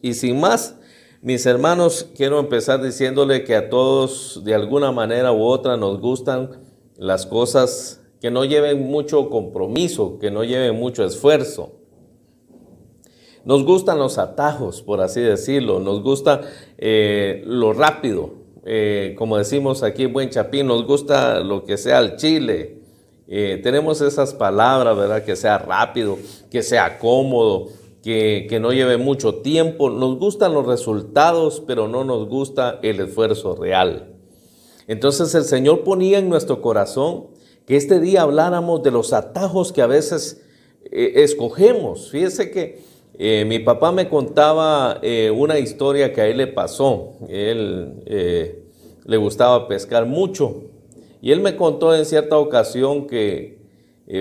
Y sin más, mis hermanos, quiero empezar diciéndole que a todos de alguna manera u otra nos gustan las cosas que no lleven mucho compromiso, que no lleven mucho esfuerzo. Nos gustan los atajos, por así decirlo, nos gusta lo rápido, como decimos aquí en Buen Chapín, nos gusta lo que sea al chile. Tenemos esas palabras, ¿verdad? Que sea rápido, que sea cómodo, que no lleve mucho tiempo. Nos gustan los resultados, pero no nos gusta el esfuerzo real. Entonces el Señor ponía en nuestro corazón que este día habláramos de los atajos que a veces escogemos. Fíjese que mi papá me contaba una historia que a él le pasó. Él le gustaba pescar mucho. Y él me contó en cierta ocasión que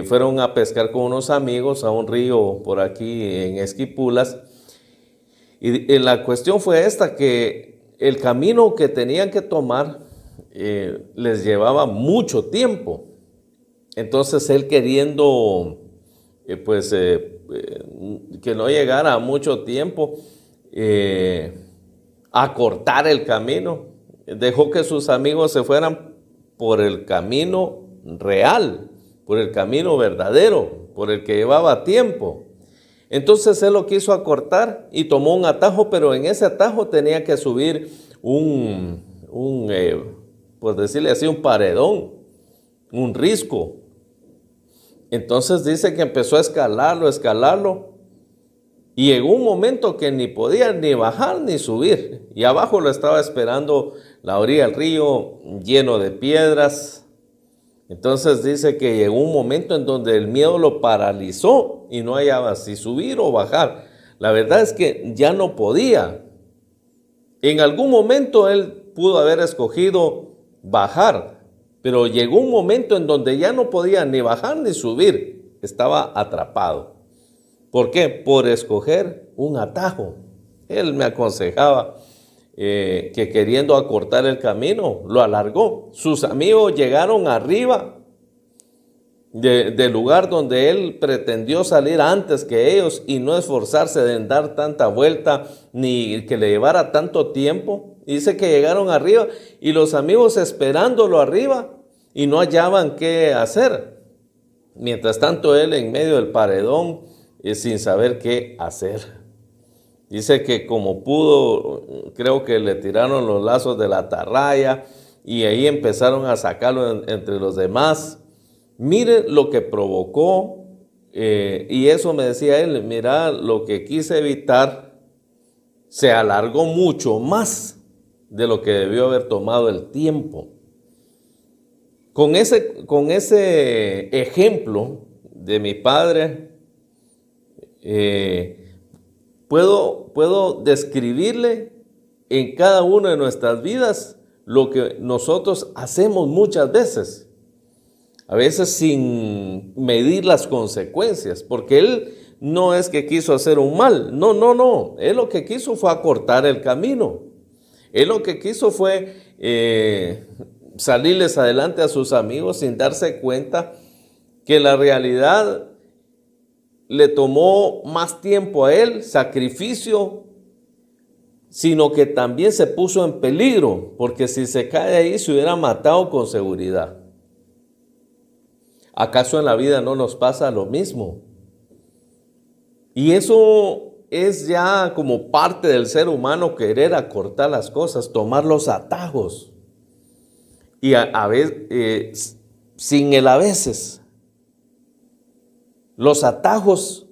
fueron a pescar con unos amigos a un río por aquí en Esquipulas. Y la cuestión fue esta, que el camino que tenían que tomar les llevaba mucho tiempo. Entonces él queriendo que no llegara mucho tiempo, acortar el camino, dejó que sus amigos se fueran por el camino real, por el camino verdadero, por el que llevaba tiempo. Entonces él lo quiso acortar y tomó un atajo, pero en ese atajo tenía que subir por decirle así, un paredón, un risco. Entonces dice que empezó a escalarlo, y llegó un momento que ni podía ni bajar ni subir, y abajo lo estaba esperando la orilla del río lleno de piedras. Entonces dice que llegó un momento en donde el miedo lo paralizó y no hallaba si subir o bajar. La verdad es que ya no podía. En algún momento él pudo haber escogido bajar, pero llegó un momento en donde ya no podía ni bajar ni subir. Estaba atrapado. ¿Por qué? Por escoger un atajo. Él me aconsejaba que queriendo acortar el camino, lo alargó. Sus amigos llegaron arriba del lugar donde él pretendió salir antes que ellos y no esforzarse en dar tanta vuelta ni que le llevara tanto tiempo. Dice que llegaron arriba y los amigos esperándolo arriba y no hallaban qué hacer. Mientras tanto él en medio del paredón sin saber qué hacer. Dice que como pudo, creo que le tiraron los lazos de la atarraya y ahí empezaron a sacarlo entre los demás. Mire lo que provocó, y eso me decía él, mira, lo que quise evitar se alargó mucho más de lo que debió haber tomado el tiempo. Con ese ejemplo de mi padre, puedo describirle en cada una de nuestras vidas lo que nosotros hacemos muchas veces. A veces sin medir las consecuencias, porque él no es que quiso hacer un mal, no. Él lo que quiso fue acortar el camino. Él lo que quiso fue salirles adelante a sus amigos sin darse cuenta que la realidad le tomó más tiempo a él, sacrificio, sino que también se puso en peligro, porque si se cae ahí se hubiera matado con seguridad. ¿Acaso en la vida no nos pasa lo mismo? Y eso es ya como parte del ser humano, querer acortar las cosas, tomar los atajos. Y a veces, sin el a veces. Los atajos,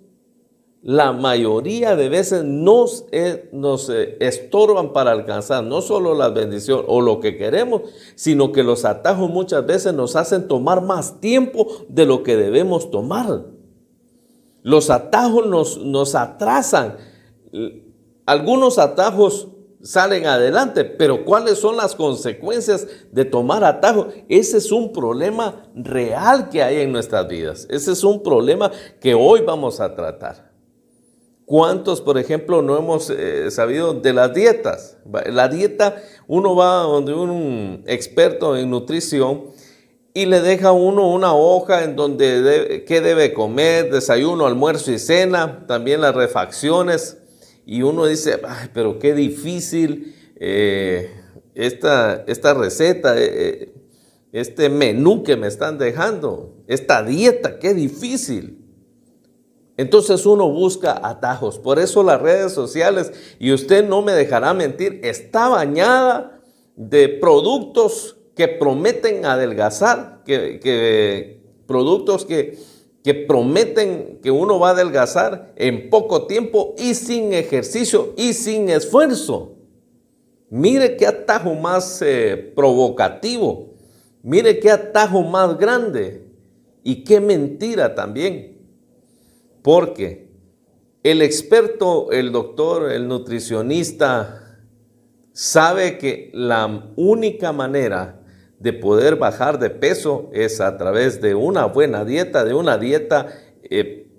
la mayoría de veces nos estorban para alcanzar no solo la bendición o lo que queremos, sino que los atajos muchas veces nos hacen tomar más tiempo de lo que debemos tomar. Los atajos nos atrasan. Algunos atajos salen adelante, pero ¿cuáles son las consecuencias de tomar atajos? Ese es un problema real que hay en nuestras vidas. Ese es un problema que hoy vamos a tratar. ¿Cuántos, por ejemplo, no hemos sabido de las dietas? La dieta, uno va donde un experto en nutrición y le deja a uno una hoja en donde qué debe comer, desayuno, almuerzo y cena, también las refacciones. y uno dice, ay, pero qué difícil esta receta, este menú que me están dejando, esta dieta, qué difícil. Entonces uno busca atajos. Por eso las redes sociales, y usted no me dejará mentir, está bañada de productos que prometen adelgazar, productos que prometen que uno va a adelgazar en poco tiempo y sin ejercicio y sin esfuerzo. Mire qué atajo más provocativo, mire qué atajo más grande y qué mentira también. Porque el experto, el doctor, el nutricionista, sabe que la única manera de poder bajar de peso es a través de una buena dieta, de una dieta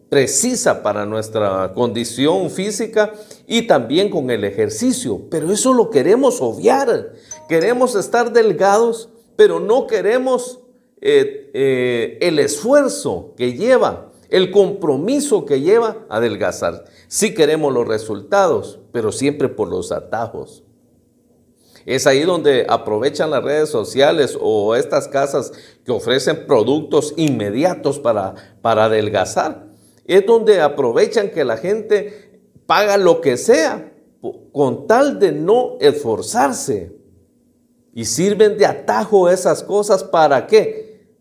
precisa para nuestra condición física y también con el ejercicio. Pero eso lo queremos obviar. Queremos estar delgados, pero no queremos el esfuerzo que lleva, el compromiso que lleva a adelgazar. Sí queremos los resultados, pero siempre por los atajos. Es ahí donde aprovechan las redes sociales o estas casas que ofrecen productos inmediatos para adelgazar. Es donde aprovechan que la gente paga lo que sea con tal de no esforzarse. Y sirven de atajo esas cosas, ¿para qué?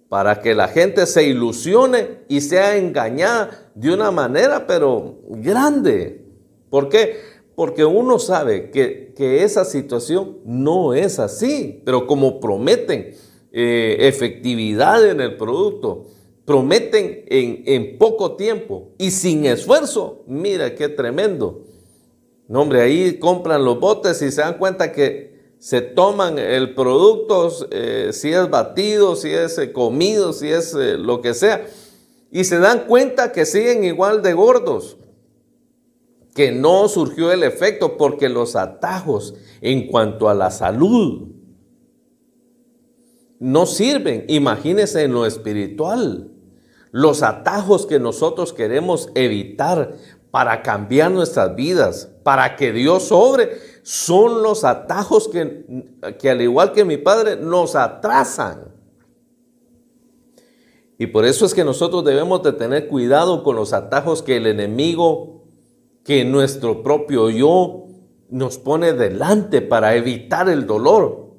Para que la gente se ilusione y sea engañada de una manera pero grande. ¿Por qué? Porque uno sabe que esa situación no es así, pero como prometen efectividad en el producto, prometen en poco tiempo y sin esfuerzo, mira qué tremendo. No, hombre, ahí compran los botes y se dan cuenta que se toman el producto, si es batido, si es comido, si es lo que sea, y se dan cuenta que siguen igual de gordos, que no surgió el efecto porque los atajos en cuanto a la salud no sirven. Imagínense en lo espiritual, los atajos que nosotros queremos evitar para cambiar nuestras vidas, para que Dios obre, son los atajos que al igual que mi Padre nos atrasan. Y por eso es que nosotros debemos de tener cuidado con los atajos que el enemigo, que nuestro propio yo nos pone delante para evitar el dolor,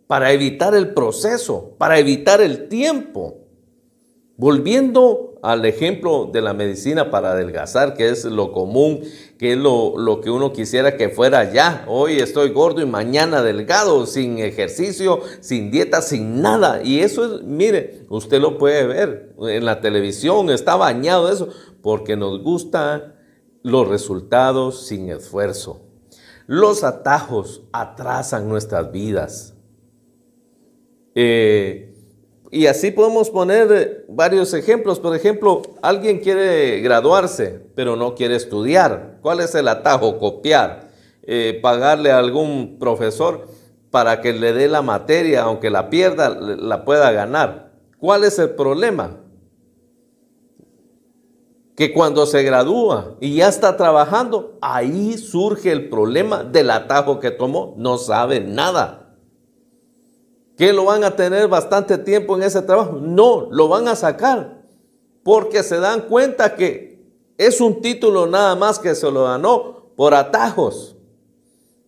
para evitar el proceso, para evitar el tiempo. Volviendo al ejemplo de la medicina para adelgazar, que es lo común, que es lo que uno quisiera que fuera ya. Hoy estoy gordo y mañana delgado, sin ejercicio, sin dieta, sin nada. Y eso es, mire, usted lo puede ver en la televisión, está bañado de eso, porque nos gustan los resultados sin esfuerzo. Los atajos atrasan nuestras vidas. Y así podemos poner varios ejemplos. Por ejemplo, alguien quiere graduarse, pero no quiere estudiar. ¿Cuál es el atajo? Copiar. Pagarle a algún profesor para que le dé la materia, aunque la pierda, la pueda ganar. ¿Cuál es el problema? Que cuando se gradúa y ya está trabajando, ahí surge el problema del atajo que tomó. No sabe nada. ¿Que lo van a tener bastante tiempo en ese trabajo? No, lo van a sacar porque se dan cuenta que es un título nada más que se lo ganó por atajos,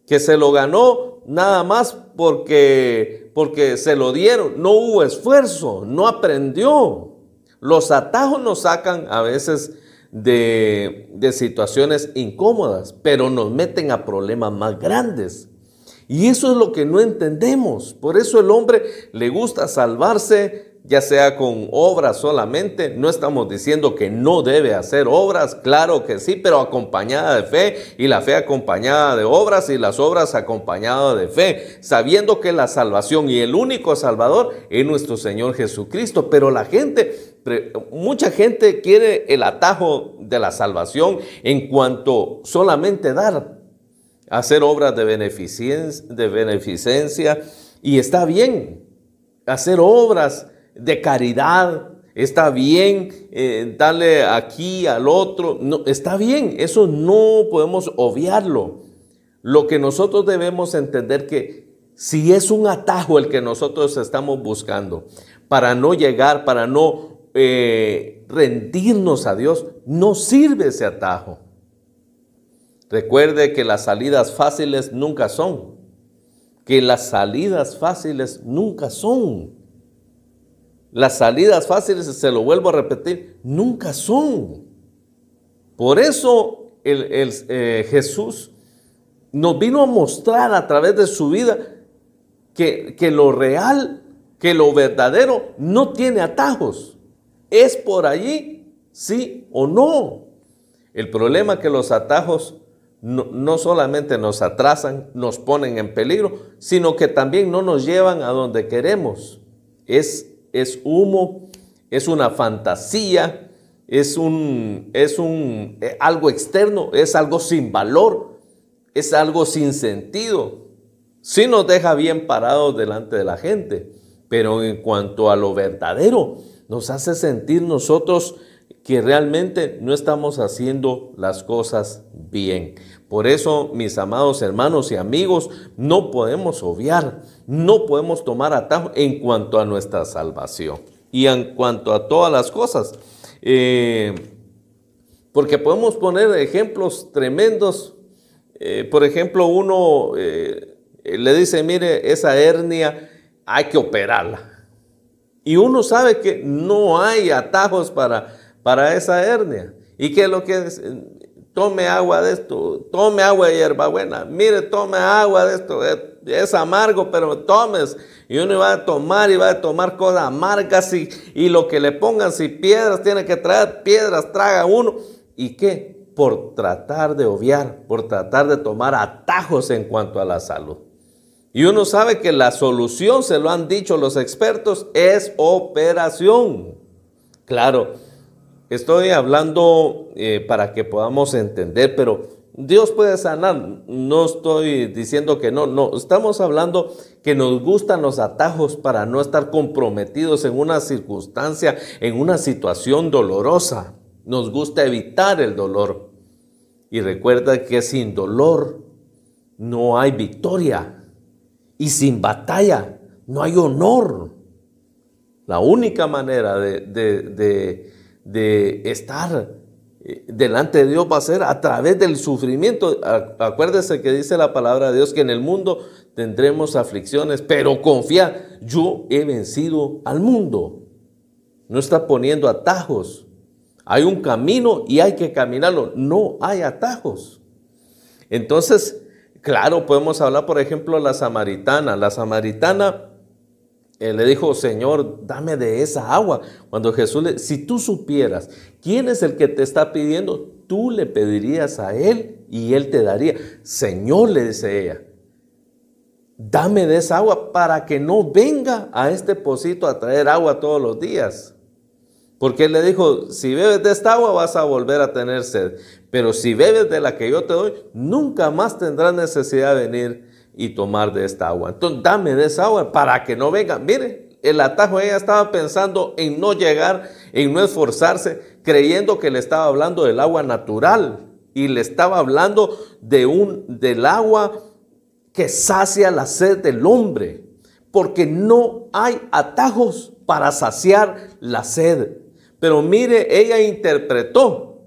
que se lo ganó nada más porque se lo dieron, no hubo esfuerzo, no aprendió. Los atajos nos sacan a veces de situaciones incómodas, pero nos meten a problemas más grandes. Y eso es lo que no entendemos. Por eso el hombre le gusta salvarse, ya sea con obras solamente. No estamos diciendo que no debe hacer obras, claro que sí, pero acompañada de fe, y la fe acompañada de obras, y las obras acompañadas de fe, sabiendo que la salvación y el único salvador es nuestro Señor Jesucristo. Pero mucha gente quiere el atajo de la salvación en cuanto solamente dar, hacer obras de beneficencia, y está bien hacer obras de caridad, Está bien darle aquí al otro. No, está bien, eso no podemos obviarlo. Lo que nosotros debemos entender que si es un atajo el que nosotros estamos buscando para no llegar, para no rendirnos a Dios, no sirve ese atajo. Recuerde que las salidas fáciles nunca son. Que las salidas fáciles nunca son. Las salidas fáciles, se lo vuelvo a repetir, nunca son. Por eso Jesús nos vino a mostrar a través de su vida que lo real, que lo verdadero no tiene atajos. ¿Es por allí, sí o no? El problema es que los atajos no solamente nos atrasan, nos ponen en peligro, sino que también no nos llevan a donde queremos. Es humo, es una fantasía, es algo externo, es algo sin valor, es algo sin sentido. Sí nos deja bien parados delante de la gente, pero en cuanto a lo verdadero, nos hace sentir nosotros que realmente no estamos haciendo las cosas bien. Por eso, mis amados hermanos y amigos, no podemos obviar, no podemos tomar atajo en cuanto a nuestra salvación y en cuanto a todas las cosas. Porque podemos poner ejemplos tremendos. Por ejemplo, uno le dice, mire, esa hernia hay que operarla. Y uno sabe que no hay atajos para esa hernia. ¿Y qué es lo que es? Tome agua de esto, tome agua de hierbabuena, mire, tome agua de esto, es amargo, pero tomes. Y uno va a tomar cosas amargas y lo que le pongan, si piedras, tiene que traer piedras, traga uno. ¿Y qué? Por tratar de obviar, por tratar de tomar atajos en cuanto a la salud. Y uno sabe que la solución, se lo han dicho los expertos, es operación. Claro, estoy hablando para que podamos entender, pero Dios puede sanar. No estoy diciendo que no. Estamos hablando que nos gustan los atajos para no estar comprometidos en una circunstancia, en una situación dolorosa. Nos gusta evitar el dolor. Y recuerda que sin dolor no hay victoria. Y sin batalla no hay honor. La única manera de estar delante de Dios va a ser a través del sufrimiento. Acuérdese que dice la palabra de Dios que en el mundo tendremos aflicciones, pero confiad, yo he vencido al mundo. No está poniendo atajos. Hay un camino y hay que caminarlo. No hay atajos. Entonces, claro, podemos hablar, por ejemplo, la samaritana. La samaritana le dijo, Señor, dame de esa agua. Cuando Jesús si tú supieras quién es el que te está pidiendo, tú le pedirías a él y él te daría. Señor, le dice ella, dame de esa agua para que no venga a este pocito a traer agua todos los días. Porque él le dijo, si bebes de esta agua vas a volver a tener sed. Pero si bebes de la que yo te doy, nunca más tendrás necesidad de venir y tomar de esta agua. Entonces, dame de esa agua para que no venga. Mire, el atajo, ella estaba pensando en no llegar, en no esforzarse, creyendo que le estaba hablando del agua natural. Y le estaba hablando del agua que sacia la sed del hombre. Porque no hay atajos para saciar la sed. Pero mire, ella interpretó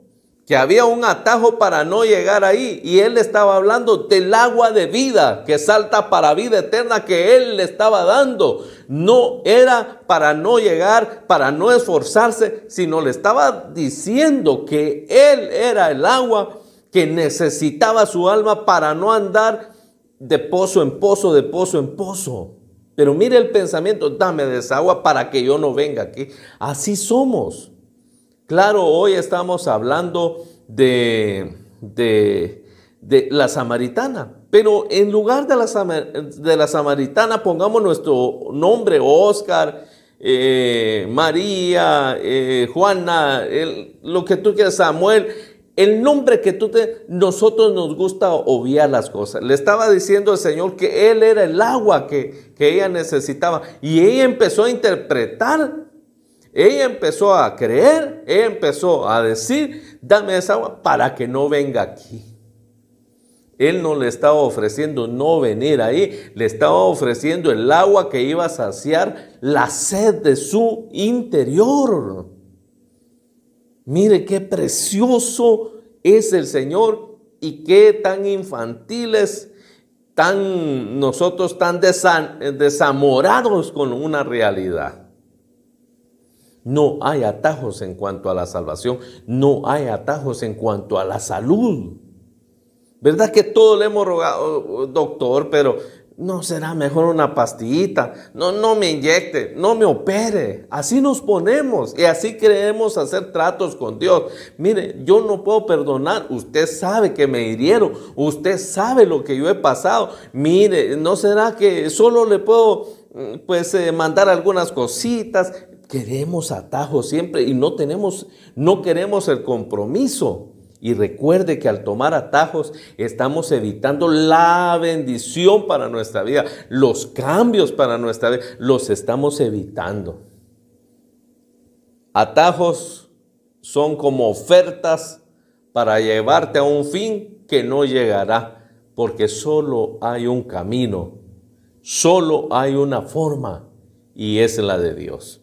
que había un atajo para no llegar ahí. Y él estaba hablando del agua de vida que salta para vida eterna que él le estaba dando. No era para no llegar, para no esforzarse, sino le estaba diciendo que él era el agua que necesitaba su alma para no andar de pozo en pozo, de pozo en pozo. Pero mire el pensamiento, dame de esa agua para que yo no venga aquí. Así somos. Claro, hoy estamos hablando de la samaritana. Pero en lugar de la samaritana, pongamos nuestro nombre, Oscar, María, Juana, lo que tú quieras, Samuel. El nombre que nosotros nos gusta obviar las cosas. Le estaba diciendo el Señor que Él era el agua que ella necesitaba. Y ella empezó a interpretar Ella empezó a creer, ella empezó a decir, dame esa agua para que no venga aquí. Él no le estaba ofreciendo no venir ahí, le estaba ofreciendo el agua que iba a saciar la sed de su interior. Mire qué precioso es el Señor y qué tan infantiles, nosotros tan desamorados con una realidad. No hay atajos en cuanto a la salvación, no hay atajos en cuanto a la salud. ¿Verdad que todo le hemos rogado, doctor, pero no será mejor una pastillita? No me inyecte, no me opere. Así nos ponemos y así creemos hacer tratos con Dios. Mire, yo no puedo perdonar. Usted sabe que me hirieron. Usted sabe lo que yo he pasado. Mire, ¿no será que solo le puedo mandar algunas cositas? Queremos atajos siempre y no queremos el compromiso. Y recuerde que al tomar atajos estamos evitando la bendición para nuestra vida. Los cambios para nuestra vida los estamos evitando. Atajos son como ofertas para llevarte a un fin que no llegará. Porque solo hay un camino, solo hay una forma y es la de Dios.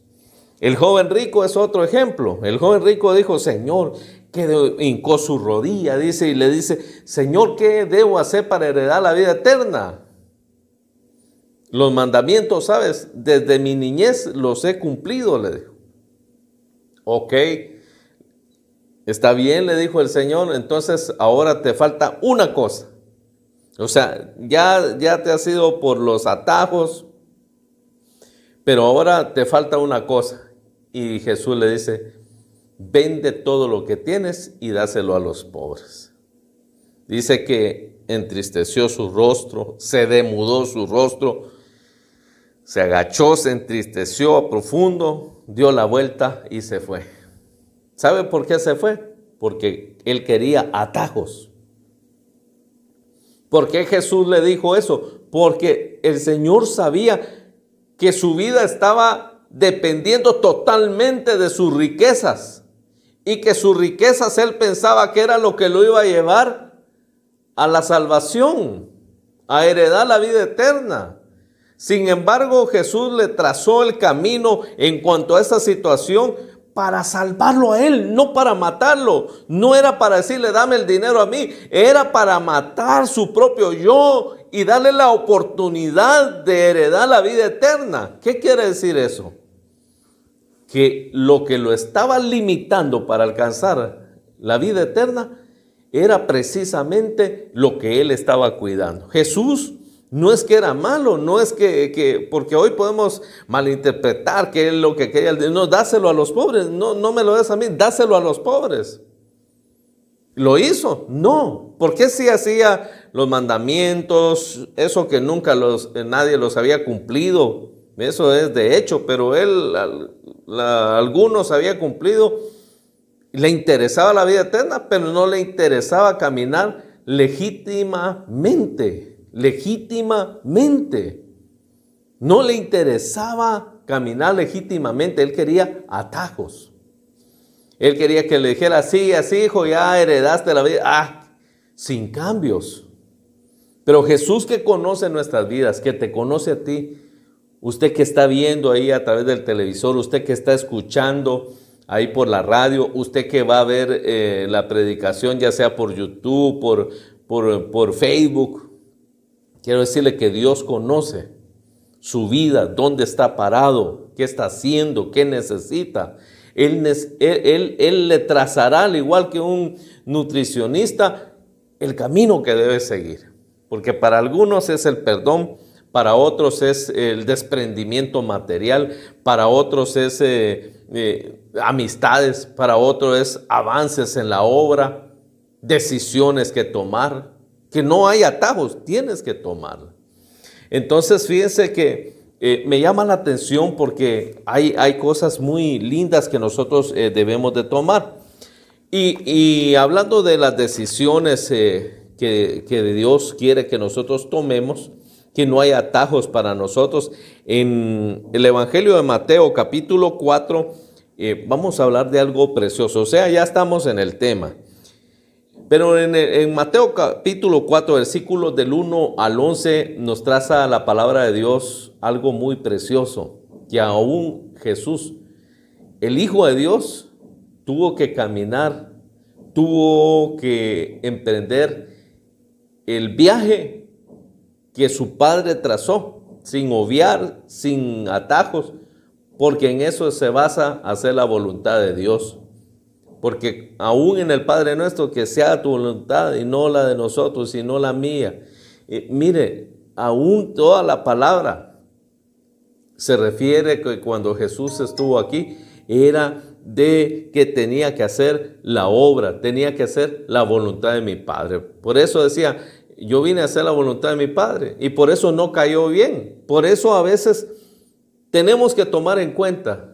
El joven rico es otro ejemplo. El joven rico dijo, Señor, que hincó su rodilla, dice, y le dice, Señor, ¿qué debo hacer para heredar la vida eterna? Los mandamientos, ¿sabes? Desde mi niñez los he cumplido, le dijo. Ok, está bien, le dijo el Señor, entonces ahora te falta una cosa. O sea, ya te has ido por los atajos, pero ahora te falta una cosa. Y Jesús le dice, vende todo lo que tienes y dáselo a los pobres. Dice que entristeció su rostro, se demudó su rostro, se agachó, se entristeció a profundo, dio la vuelta y se fue. ¿Sabe por qué se fue? Porque él quería atajos. ¿Por qué Jesús le dijo eso? Porque el Señor sabía que su vida estaba dependiendo totalmente de sus riquezas y que sus riquezas él pensaba que era lo que lo iba a llevar a la salvación, a heredar la vida eterna. Sin embargo, Jesús le trazó el camino en cuanto a esta situación para salvarlo a él, no para matarlo. No era para decirle, dame el dinero a mí, era para matar su propio yo y darle la oportunidad de heredar la vida eterna. ¿Qué quiere decir eso? Que lo estaba limitando para alcanzar la vida eterna era precisamente lo que él estaba cuidando. Jesús no es que era malo, no es que porque hoy podemos malinterpretar que él lo que quería, no, dáselo a los pobres, no me lo des a mí, dáselo a los pobres. ¿Lo hizo? No. ¿Por qué sí hacía los mandamientos, eso que nunca nadie los había cumplido? Eso es de hecho, pero él, algunos había cumplido. Le interesaba la vida eterna, pero no le interesaba caminar legítimamente. No le interesaba caminar legítimamente. Él quería atajos. Él quería que le dijera, así, hijo, ya heredaste la vida. Sin cambios. Pero Jesús, que conoce nuestras vidas, que te conoce a ti, usted que está viendo ahí a través del televisor, usted que está escuchando ahí por la radio, usted que va a ver la predicación ya sea por YouTube, por Facebook, quiero decirle que Dios conoce su vida, dónde está parado, qué está haciendo, qué necesita. Él le trazará, al igual que un nutricionista, el camino que debe seguir. Porque para algunos es el perdón, para otros es el desprendimiento material, para otros es amistades, para otros es avances en la obra, decisiones que tomar, que no hay atajos, tienes que tomar. Entonces fíjense que me llama la atención porque hay cosas muy lindas que nosotros debemos de tomar. Y hablando de las decisiones que Dios quiere que nosotros tomemos, que no hay atajos para nosotros, en el Evangelio de Mateo capítulo 4, vamos a hablar de algo precioso. O sea, ya estamos en el tema. Pero en Mateo capítulo 4, versículos del 1 al 11, nos traza la palabra de Dios algo muy precioso, que aún Jesús, el Hijo de Dios, tuvo que caminar, tuvo que emprender el viaje que su Padre trazó, sin obviar, sin atajos, porque en eso se basa hacer la voluntad de Dios. Porque aún en el Padre nuestro, que sea tu voluntad y no la de nosotros, sino la mía. Mire, aún toda la palabra se refiere que cuando Jesús estuvo aquí, era de que tenía que hacer la obra, tenía que hacer la voluntad de mi Padre. Por eso decía, yo vine a hacer la voluntad de mi Padre, y por eso no cayó bien. Por eso a veces tenemos que tomar en cuenta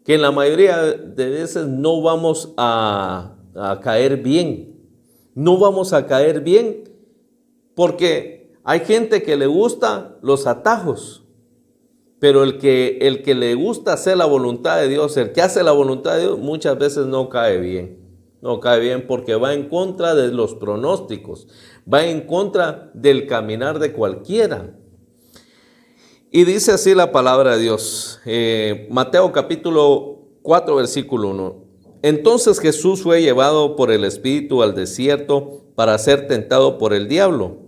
que en la mayoría de veces no vamos a caer bien. No vamos a caer bien porque hay gente que le gusta los atajos, pero el que le gusta hacer la voluntad de Dios, el que hace la voluntad de Dios, muchas veces no cae bien. No cae bien porque va en contra de los pronósticos, va en contra del caminar de cualquiera. Y dice así la palabra de Dios, Mateo capítulo 4, versículo 1. Entonces Jesús fue llevado por el Espíritu al desierto para ser tentado por el diablo.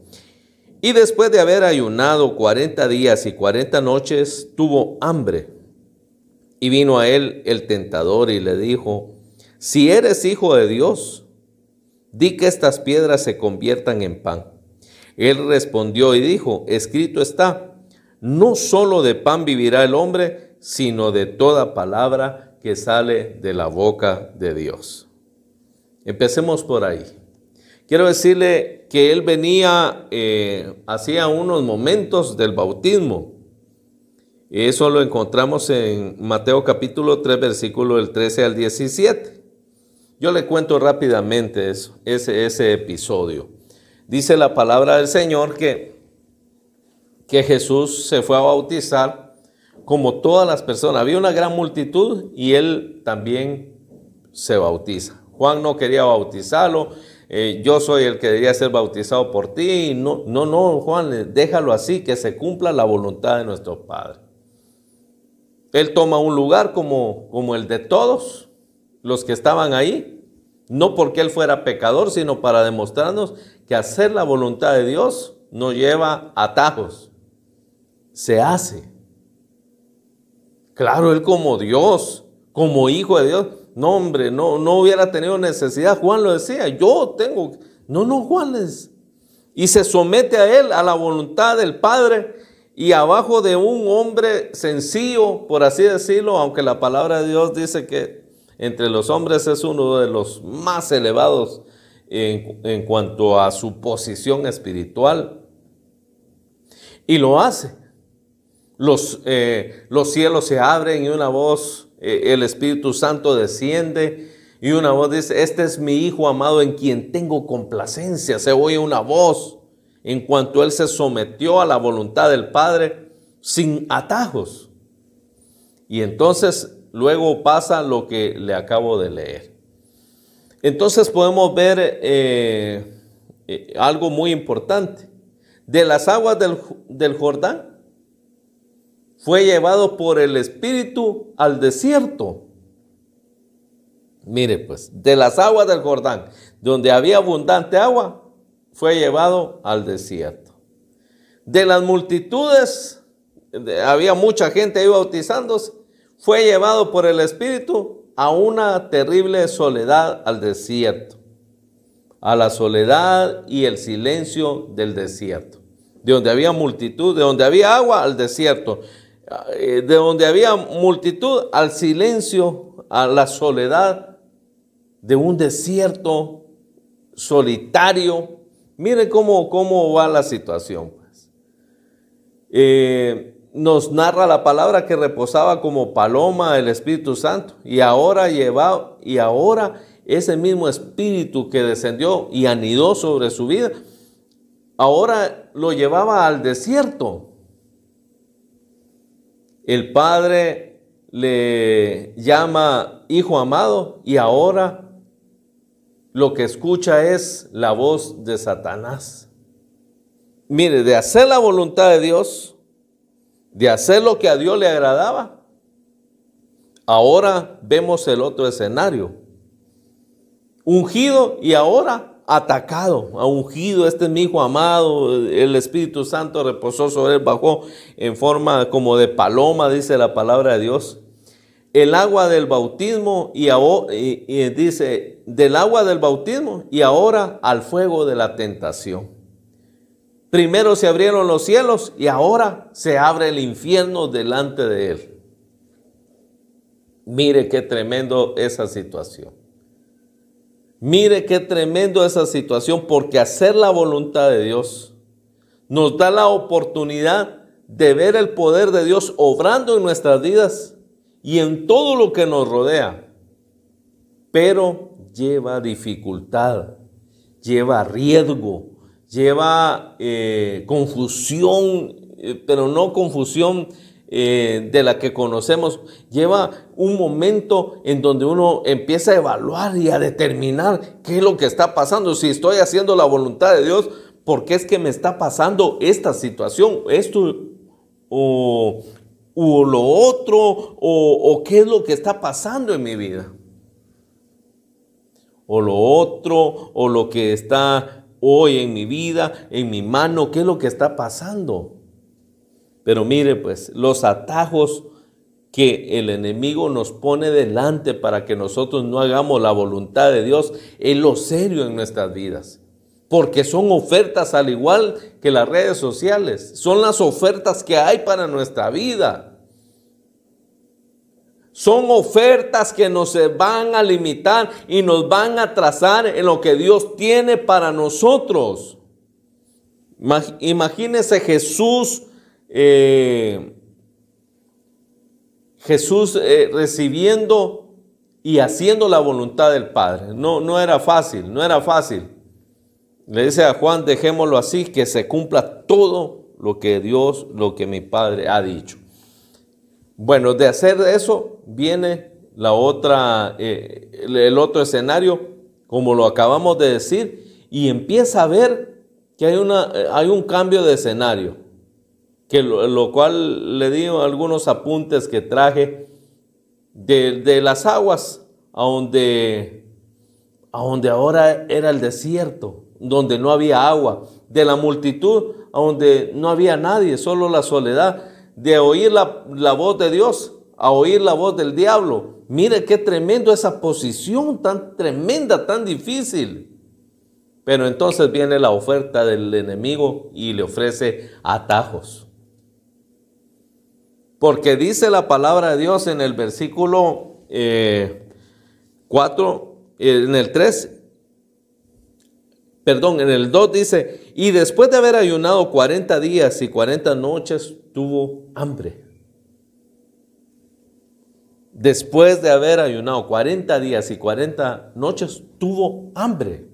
Y después de haber ayunado 40 días y 40 noches, tuvo hambre. Y vino a él el tentador y le dijo, si eres hijo de Dios, di que estas piedras se conviertan en pan. Él respondió y dijo, escrito está, no solo de pan vivirá el hombre, sino de toda palabra que sale de la boca de Dios. Empecemos por ahí. Quiero decirle que él venía hacía unos momentos del bautismo. Eso lo encontramos en Mateo capítulo 3, versículo del 13 al 17. Yo le cuento rápidamente ese episodio. Dice la palabra del Señor que Jesús se fue a bautizar como todas las personas. Había una gran multitud y él también se bautiza. Juan no quería bautizarlo. Yo soy el que debería ser bautizado por ti. No, Juan, déjalo así, que se cumpla la voluntad de nuestro Padre. Él toma un lugar como el de todos los que estaban ahí, no porque él fuera pecador, sino para demostrarnos que hacer la voluntad de Dios no lleva atajos. Se hace. Claro, él como Dios, como hijo de Dios, no hombre, no hubiera tenido necesidad. Juan lo decía, yo tengo, no, Juan y se somete a él, a la voluntad del Padre, y abajo de un hombre sencillo, por así decirlo, aunque la palabra de Dios dice que entre los hombres es uno de los más elevados en cuanto a su posición espiritual, y lo hace. Los cielos se abren y una voz, el Espíritu Santo desciende y una voz dice, este es mi Hijo amado en quien tengo complacencia. Se oye una voz en cuanto él se sometió a la voluntad del Padre sin atajos. Y entonces luego pasa lo que le acabo de leer. Entonces podemos ver algo muy importante. De las aguas del Jordán, fue llevado por el Espíritu al desierto. Mire pues, de las aguas del Jordán, donde había abundante agua, fue llevado al desierto. De las multitudes, había mucha gente ahí bautizándose, fue llevado por el Espíritu a una terrible soledad al desierto. A la soledad y el silencio del desierto. De donde había multitud, de donde había agua al desierto. De donde había multitud al silencio, a la soledad de un desierto solitario. Miren cómo va la situación. Pues. Nos narra la palabra que reposaba como paloma el Espíritu Santo y ahora ese mismo Espíritu que descendió y anidó sobre su vida, ahora lo llevaba al desierto. El Padre le llama hijo amado y ahora lo que escucha es la voz de Satanás. Mire, de hacer la voluntad de Dios, de hacer lo que a Dios le agradaba, ahora vemos el otro escenario. Ungido y ahora atacado, ungido, este es mi hijo amado, el Espíritu Santo reposó sobre él, bajó en forma como de paloma, dice la palabra de Dios. El agua del bautismo y dice, del agua del bautismo y ahora al fuego de la tentación. Primero se abrieron los cielos y ahora se abre el infierno delante de él. Mire qué tremendo esa situación. Mire qué tremendo esa situación, porque hacer la voluntad de Dios nos da la oportunidad de ver el poder de Dios obrando en nuestras vidas y en todo lo que nos rodea. Pero lleva dificultad, lleva riesgo, lleva confusión, pero no confusión de la que conocemos. Lleva un momento en donde uno empieza a evaluar y a determinar qué es lo que está pasando. Si estoy haciendo la voluntad de Dios, ¿por qué es que me está pasando esta situación? Esto o lo otro, o qué es lo que está pasando en mi vida. O lo otro, o lo que está hoy en mi vida, en mi mano, ¿qué es lo que está pasando? Pero mire pues, los atajos que el enemigo nos pone delante para que nosotros no hagamos la voluntad de Dios es lo serio en nuestras vidas. Porque son ofertas al igual que las redes sociales. Son las ofertas que hay para nuestra vida. Son ofertas que nos van a limitar y nos van a atrasar en lo que Dios tiene para nosotros. Imagínese Jesús recibiendo y haciendo la voluntad del Padre. No era fácil, no era fácil. Le dice a Juan, dejémoslo así, que se cumpla todo lo que Dios, lo que mi Padre ha dicho. Bueno, de hacer eso viene el otro escenario, como lo acabamos de decir, y empieza a ver que hay un cambio de escenario. Que lo cual le di algunos apuntes que traje de las aguas a donde ahora era el desierto, donde no había agua, de la multitud a donde no había nadie, solo la soledad, de oír la voz de Dios a oír la voz del diablo. Mire qué tremendo esa posición tan tremenda, tan difícil. Pero entonces viene la oferta del enemigo y le ofrece atajos. Porque dice la palabra de Dios en el versículo 4, en el 3, perdón, en el 2 dice, y después de haber ayunado 40 días y 40 noches, tuvo hambre. Después de haber ayunado 40 días y 40 noches, tuvo hambre.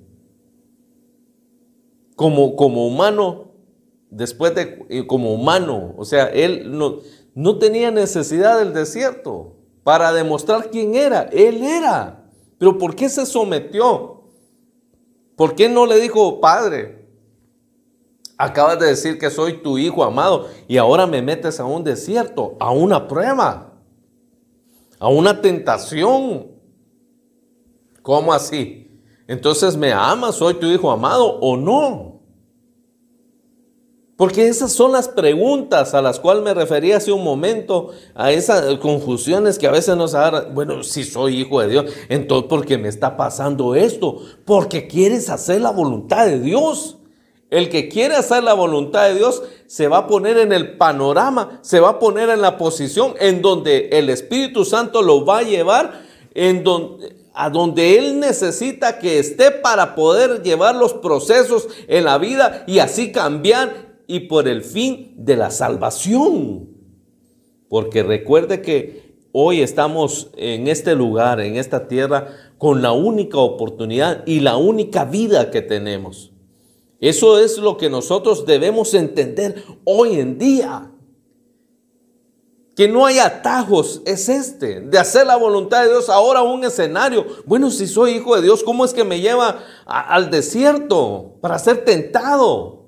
Como humano, como humano, o sea, él no tenía necesidad del desierto para demostrar quién era. Él era. Pero ¿por qué se sometió? ¿Por qué no le dijo, Padre, acabas de decir que soy tu hijo amado y ahora me metes a un desierto, a una prueba, a una tentación? ¿Cómo así? Entonces, ¿me amas? ¿Soy tu hijo amado o no? Porque esas son las preguntas a las cuales me refería hace un momento, a esas confusiones que a veces nos agarran. Bueno, si soy hijo de Dios, entonces ¿por qué me está pasando esto? Porque quieres hacer la voluntad de Dios. El que quiere hacer la voluntad de Dios se va a poner en el panorama, se va a poner en la posición en donde el Espíritu Santo lo va a llevar, a donde Él necesita que esté para poder llevar los procesos en la vida y así cambiar y por el fin de la salvación. Porque recuerde que hoy estamos en este lugar, en esta tierra, con la única oportunidad y la única vida que tenemos. Eso es lo que nosotros debemos entender hoy en día. que no hay atajos, es de hacer la voluntad de Dios. Ahora un escenario, bueno, si soy hijo de Dios, ¿cómo es que me lleva al desierto para ser tentado?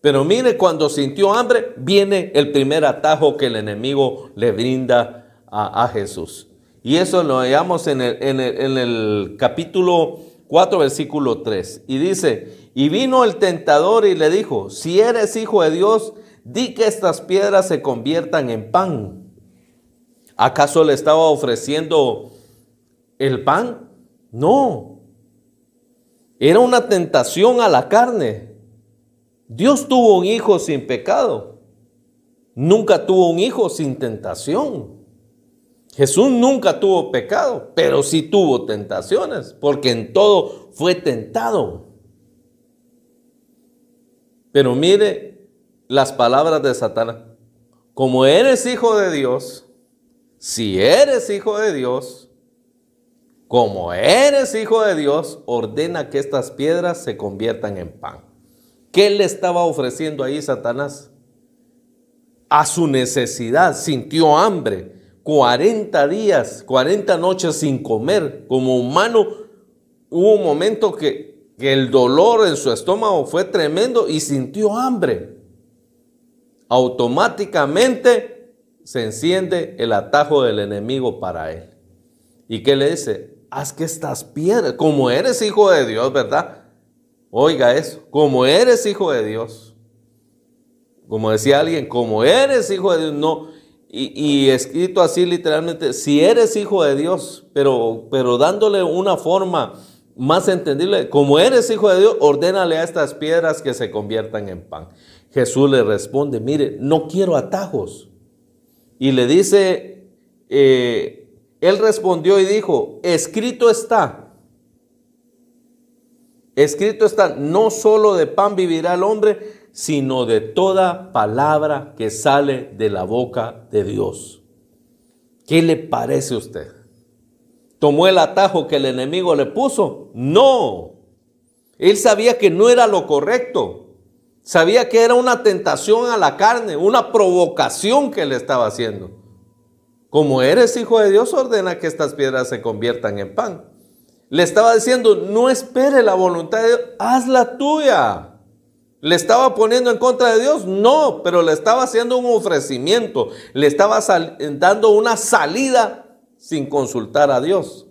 Pero mire, cuando sintió hambre, viene el primer atajo que el enemigo le brinda a Jesús. Y eso lo hallamos en el capítulo 4, versículo 3. Y dice, y vino el tentador y le dijo, si eres hijo de Dios, di que estas piedras se conviertan en pan. ¿Acaso le estaba ofreciendo el pan? No. Era una tentación a la carne. Dios tuvo un hijo sin pecado. Nunca tuvo un hijo sin tentación. Jesús nunca tuvo pecado, pero sí tuvo tentaciones, porque en todo fue tentado. Pero mire las palabras de Satanás. Como eres hijo de Dios, si eres hijo de Dios, como eres hijo de Dios, ordena que estas piedras se conviertan en pan. ¿Qué le estaba ofreciendo ahí Satanás? A su necesidad, sintió hambre. 40 días, 40 noches sin comer. Como humano, hubo un momento que el dolor en su estómago fue tremendo y sintió hambre. Automáticamente se enciende el atajo del enemigo para él. ¿Y qué le dice? Haz que estas piedras, como eres hijo de Dios, ¿verdad? Oiga eso, como eres hijo de Dios. Como decía alguien, como eres hijo de Dios, no. Y escrito así literalmente, si eres hijo de Dios, pero dándole una forma más entendible, como eres hijo de Dios, ordénale a estas piedras que se conviertan en pan. Jesús le responde, mire, no quiero atajos. Y le dice, él respondió y dijo, escrito está, no solo de pan vivirá el hombre, sino de toda palabra que sale de la boca de Dios. ¿Qué le parece a usted? ¿Tomó el atajo que el enemigo le puso? No. Él sabía que no era lo correcto. Sabía que era una tentación a la carne, una provocación que le estaba haciendo. Como eres hijo de Dios, ordena que estas piedras se conviertan en pan. Le estaba diciendo, no espere la voluntad de Dios, haz la tuya. ¿Le estaba poniendo en contra de Dios? No, pero le estaba haciendo un ofrecimiento. Le estaba dando una salida sin consultar a Dios.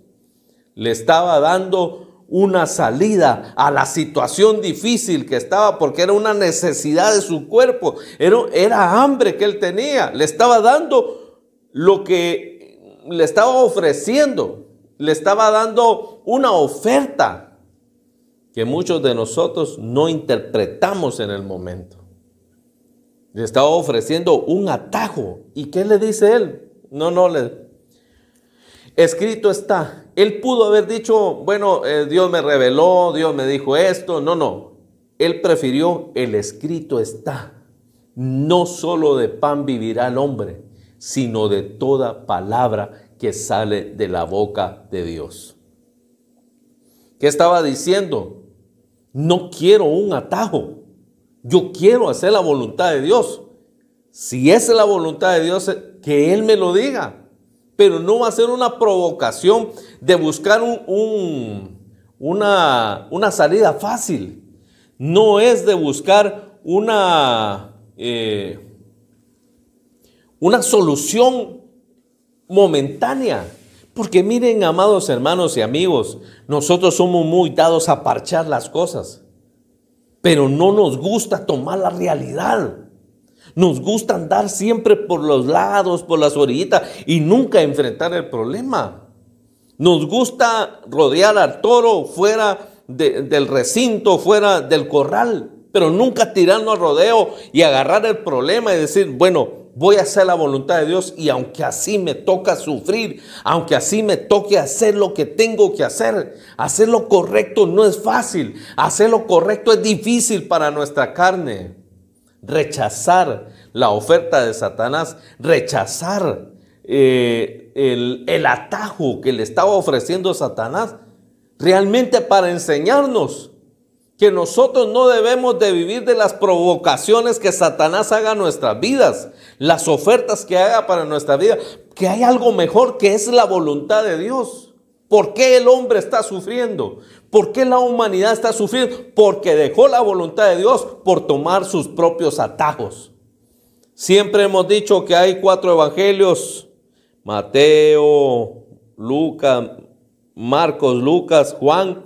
Le estaba dando una salida a la situación difícil que estaba, porque era una necesidad de su cuerpo. Era hambre que él tenía. Le estaba dando lo que le estaba ofreciendo. Le estaba dando una oferta que muchos de nosotros no interpretamos en el momento. Le estaba ofreciendo un atajo. ¿Y qué le dice él? Escrito está. Él pudo haber dicho, bueno, Dios me reveló, Dios me dijo esto. No. Él prefirió el escrito está. No solo de pan vivirá el hombre, sino de toda palabra que sale de la boca de Dios. ¿Qué estaba diciendo? No quiero un atajo. Yo quiero hacer la voluntad de Dios. Si es la voluntad de Dios, que Él me lo diga. Pero no va a ser una provocación de buscar una salida fácil. No es de buscar una solución momentánea. Porque miren, amados hermanos y amigos, nosotros somos muy dados a parchar las cosas, pero no nos gusta tomar la realidad. Nos gusta andar siempre por los lados, por las orillitas y nunca enfrentar el problema. Nos gusta rodear al toro fuera del recinto, fuera del corral, pero nunca tirarnos al rodeo y agarrar el problema y decir, bueno, voy a hacer la voluntad de Dios y aunque así me toca sufrir, aunque así me toque hacer lo que tengo que hacer lo correcto no es fácil, hacer lo correcto es difícil para nuestra carne. Rechazar la oferta de Satanás, rechazar el atajo que le estaba ofreciendo Satanás, realmente para enseñarnos que nosotros no debemos de vivir de las provocaciones que Satanás haga a nuestras vidas, las ofertas que haga para nuestra vida, que hay algo mejor que es la voluntad de Dios. ¿Por qué el hombre está sufriendo? ¿Por qué la humanidad está sufriendo? Porque dejó la voluntad de Dios por tomar sus propios atajos. Siempre hemos dicho que hay 4 evangelios: Mateo, Lucas, Marcos, Lucas, Juan,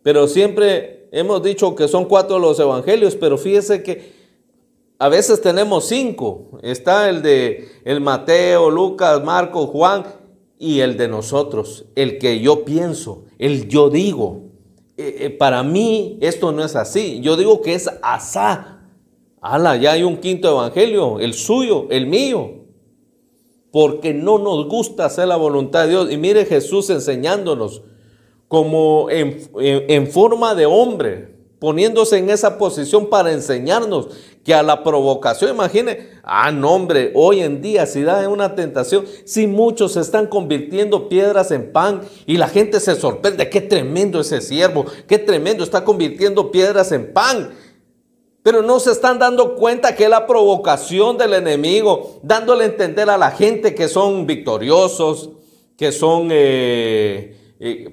pero siempre hemos dicho que son 4 los evangelios, pero fíjese que a veces tenemos 5. Está el Mateo, Lucas, Marcos, Juan y el de nosotros, el que yo pienso, el yo digo. Para mí esto no es así. Yo digo que es asá. Ala, ya hay un 5.º evangelio, el suyo, el mío. Porque no nos gusta hacer la voluntad de Dios. Y mire Jesús enseñándonos como en forma de hombre, poniéndose en esa posición para enseñarnos que a la provocación, imagine, no hombre, hoy en día si da una tentación, si muchos se están convirtiendo piedras en pan y la gente se sorprende, qué tremendo ese siervo, qué tremendo, está convirtiendo piedras en pan. Pero no se están dando cuenta que es la provocación del enemigo, dándole a entender a la gente que son victoriosos, que son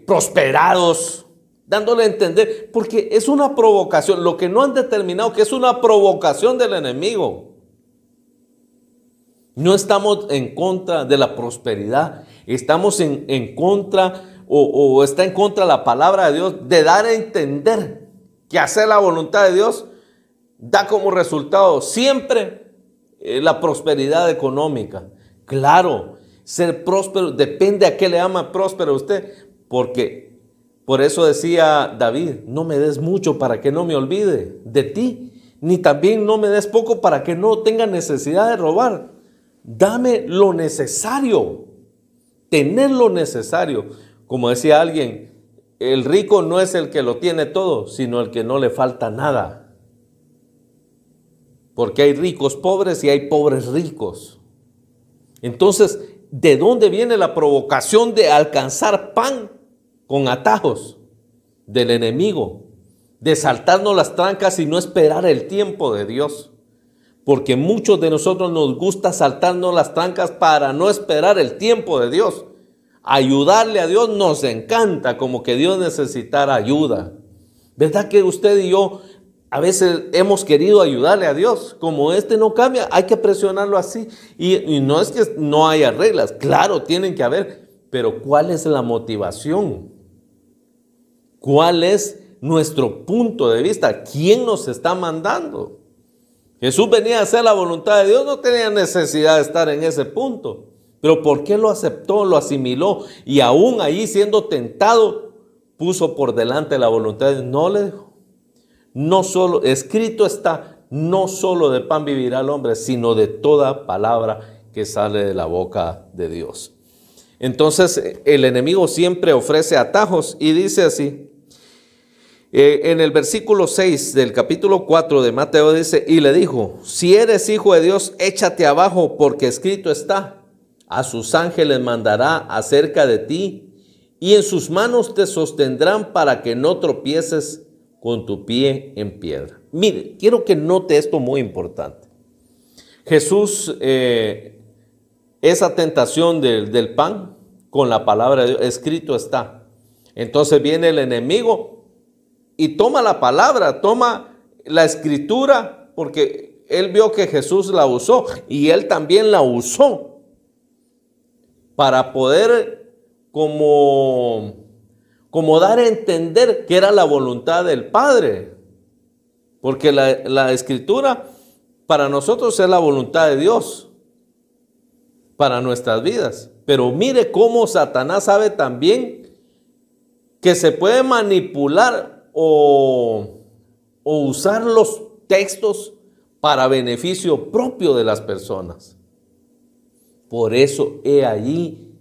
prosperados, dándole a entender, porque es una provocación. Lo que no han determinado que es una provocación del enemigo. No estamos en contra de la prosperidad, estamos en contra o está en contra la palabra de Dios de dar a entender que hacer la voluntad de Dios da como resultado siempre la prosperidad económica. Claro, ser próspero depende a qué le llama próspero usted, porque por eso decía David, no me des mucho para que no me olvide de ti, ni también no me des poco para que no tenga necesidad de robar. Dame lo necesario, tener lo necesario. Como decía alguien, el rico no es el que lo tiene todo, sino el que no le falta nada. Porque hay ricos pobres y hay pobres ricos. Entonces, ¿de dónde viene la provocación de alcanzar pan? Con atajos del enemigo, de saltarnos las trancas y no esperar el tiempo de Dios. Porque muchos de nosotros nos gusta saltarnos las trancas para no esperar el tiempo de Dios. Ayudarle a Dios nos encanta, como que Dios necesitara ayuda. ¿Verdad que usted y yo a veces hemos querido ayudarle a Dios? Como no cambia, hay que presionarlo así. Y no es que no haya reglas, claro, tienen que haber, pero ¿cuál es la motivación? ¿Cuál es nuestro punto de vista? ¿Quién nos está mandando? Jesús venía a hacer la voluntad de Dios, no tenía necesidad de estar en ese punto. Pero ¿por qué lo aceptó, lo asimiló? Y aún ahí siendo tentado, puso por delante la voluntad de Dios. No le dijo. No solo, escrito está, no solo de pan vivirá el hombre, sino de toda palabra que sale de la boca de Dios. Entonces el enemigo siempre ofrece atajos y dice así. En el versículo 6 del capítulo 4 de Mateo dice, y le dijo, si eres hijo de Dios, échate abajo, porque escrito está, a sus ángeles mandará acerca de ti, y en sus manos te sostendrán para que no tropieces con tu pie en piedra. Mire, quiero que note esto muy importante. Jesús, esa tentación del pan con la palabra de Dios, escrito está. Entonces viene el enemigo y toma la palabra, toma la escritura, porque él vio que Jesús la usó y él también la usó para poder como dar a entender que era la voluntad del Padre. Porque la escritura para nosotros es la voluntad de Dios para nuestras vidas. Pero mire cómo Satanás sabe también que se puede manipular o usar los textos para beneficio propio de las personas. Por eso he allí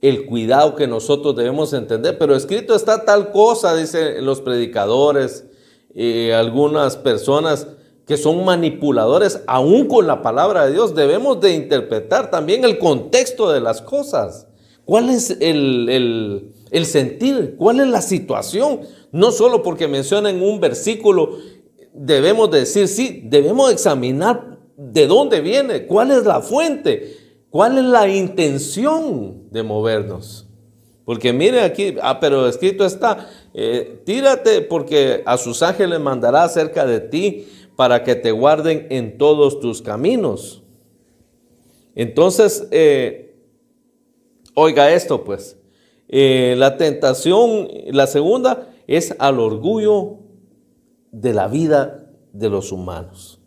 el cuidado que nosotros debemos entender. Pero escrito está tal cosa, dicen los predicadores, algunas personas que son manipuladores, aún con la palabra de Dios. Debemos de interpretar también el contexto de las cosas. ¿Cuál es el el sentir, cuál es la situación. No solo porque mencionan un versículo, debemos decir, sí, debemos examinar de dónde viene, cuál es la fuente, cuál es la intención de movernos. Porque mire aquí, pero escrito está, tírate porque a sus ángeles mandará cerca de ti para que te guarden en todos tus caminos. Entonces, oiga esto pues, la tentación, la segunda es al orgullo de la vida de los humanos.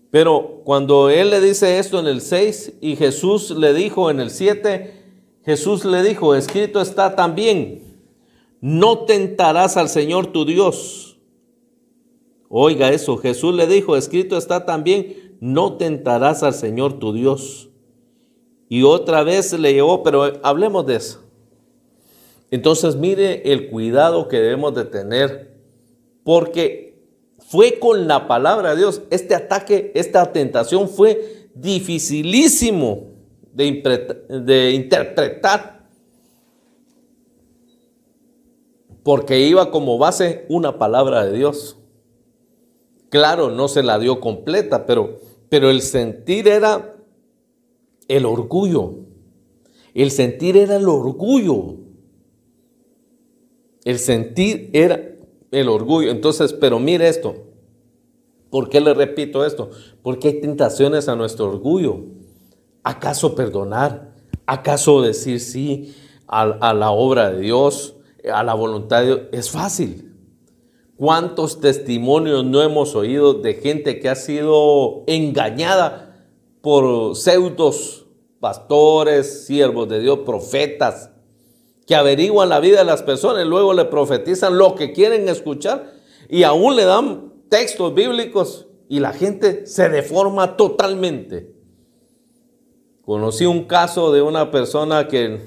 Pero cuando él le dice esto en el 6 y Jesús le dijo en el 7, Jesús le dijo, escrito está también, no tentarás al Señor tu Dios. Oiga eso, Jesús le dijo, escrito está también, no tentarás al Señor tu Dios. Y otra vez le llevó, pero hablemos de eso. Entonces mire el cuidado que debemos de tener, porque fue con la palabra de Dios. Este ataque, esta tentación fue dificilísimo de interpretar, porque iba como base una palabra de Dios. Claro, no se la dio completa, pero el sentir era el orgullo. El sentir era el orgullo. El sentir era el orgullo. Entonces, pero mire esto. ¿Por qué le repito esto? Porque hay tentaciones a nuestro orgullo. ¿Acaso perdonar? ¿Acaso decir sí a la obra de Dios, a la voluntad de Dios? Es fácil. ¿Cuántos testimonios no hemos oído de gente que ha sido engañada por pseudos pastores, siervos de Dios, profetas, que averiguan la vida de las personas y luego le profetizan lo que quieren escuchar y aún le dan textos bíblicos y la gente se deforma totalmente? Conocí un caso de una persona que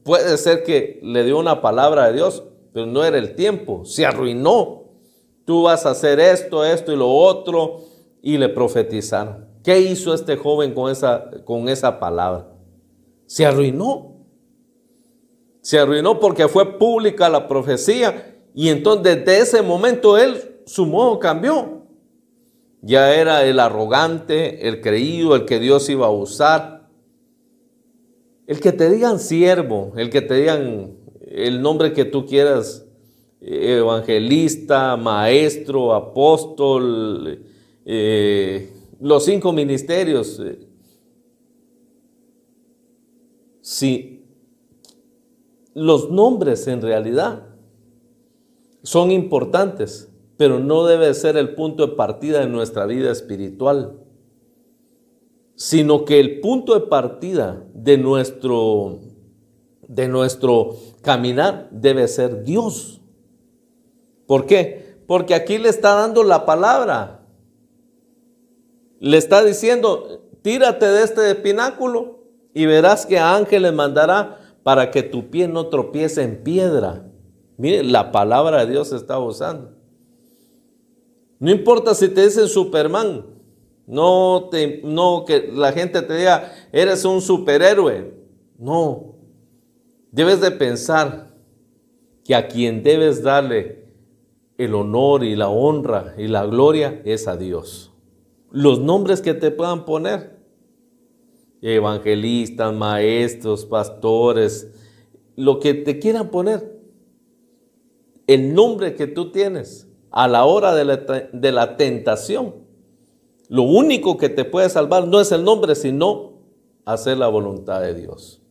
puede ser que le dio una palabra de Dios, pero no era el tiempo, se arruinó. Tú vas a hacer esto, esto y lo otro, y le profetizaron. ¿Qué hizo este joven con esa palabra? Se arruinó. Se arruinó porque fue pública la profecía y entonces desde ese momento su modo cambió. Ya era el arrogante, el creído, el que Dios iba a usar. El que te digan siervo, el que te digan el nombre que tú quieras, evangelista, maestro, apóstol, los 5 ministerios. Sí, los nombres en realidad son importantes, pero no debe ser el punto de partida de nuestra vida espiritual, sino que el punto de partida de nuestro caminar debe ser Dios. ¿Por qué? Porque aquí le está dando la palabra. Le está diciendo, tírate de este pináculo y verás que ángeles mandará para que tu pie no tropiece en piedra. Mire, la palabra de Dios se está usando. No importa si te dicen Superman, no que la gente te diga, eres un superhéroe. No, debes de pensar que a quien debes darle el honor y la honra y la gloria es a Dios. Los nombres que te puedan poner, evangelistas, maestros, pastores, lo que te quieran poner, el nombre que tú tienes a la hora de la tentación, lo único que te puede salvar no es el nombre, sino hacer la voluntad de Dios.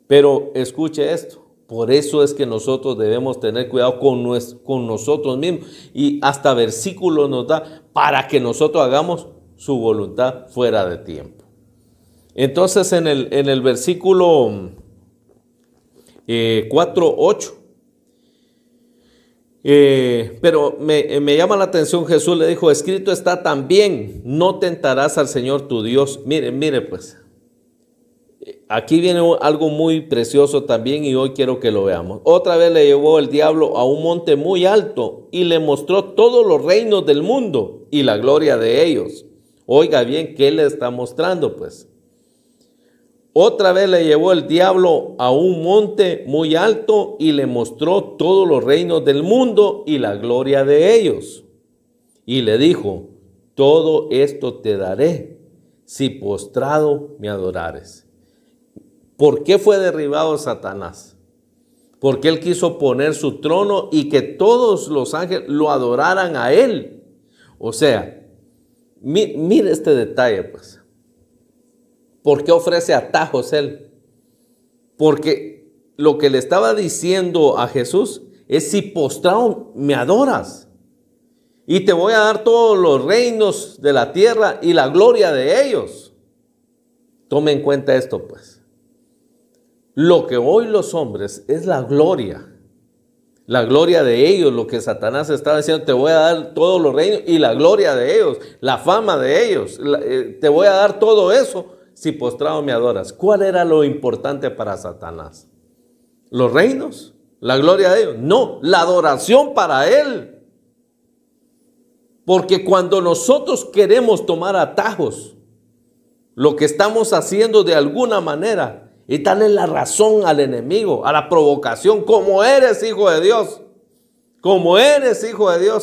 Pero escuche esto, por eso es que nosotros debemos tener cuidado con nosotros mismos, y hasta versículo nos da para que nosotros hagamos su voluntad fuera de tiempo. Entonces en el versículo 4:8, pero me llama la atención, Jesús le dijo, escrito está también, no tentarás al Señor tu Dios. Mire pues, aquí viene algo muy precioso también y hoy quiero que lo veamos. Otra vez le llevó el diablo a un monte muy alto y le mostró todos los reinos del mundo y la gloria de ellos. Oiga bien, ¿qué le está mostrando pues? Otra vez le llevó el diablo a un monte muy alto y le mostró todos los reinos del mundo y la gloria de ellos. Y le dijo, todo esto te daré si postrado me adorares. ¿Por qué fue derribado Satanás? Porque él quiso poner su trono y que todos los ángeles lo adoraran a él. O sea, mire este detalle, pues. ¿Por qué ofrece atajos él? Porque lo que le estaba diciendo a Jesús es: si postrado me adoras, y te voy a dar todos los reinos de la tierra y la gloria de ellos. Tome en cuenta esto, pues. Lo que hoy los hombres es la gloria de ellos, lo que Satanás estaba diciendo: te voy a dar todos los reinos y la gloria de ellos, la fama de ellos, te voy a dar todo eso si postrado me adoras. ¿Cuál era lo importante para Satanás? ¿Los reinos? ¿La gloria de ellos? No, la adoración para él. Porque cuando nosotros queremos tomar atajos, lo que estamos haciendo de alguna manera es darle la razón al enemigo, a la provocación. Como eres hijo de Dios,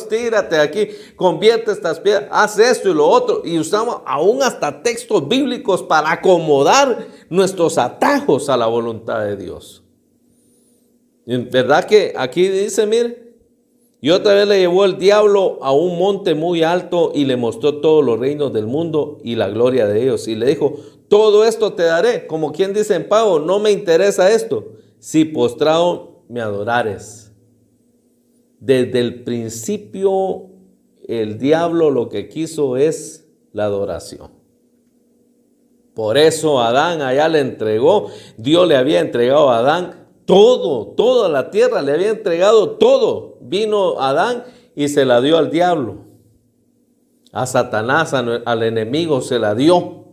tírate aquí, convierte estas piedras, haz esto y lo otro. Y usamos aún hasta textos bíblicos para acomodar nuestros atajos a la voluntad de Dios. ¿Verdad que aquí dice, mire? Y otra vez le llevó el diablo a un monte muy alto y le mostró todos los reinos del mundo y la gloria de ellos. Y le dijo, todo esto te daré. Como quien dice en pago, no me interesa esto, si postrado me adorares. Desde el principio, el diablo lo que quiso es la adoración. Por eso Adán allá le entregó, Dios le había entregado a Adán todo, toda la tierra le había entregado todo. Vino Adán y se la dio al diablo. A Satanás, al enemigo se la dio.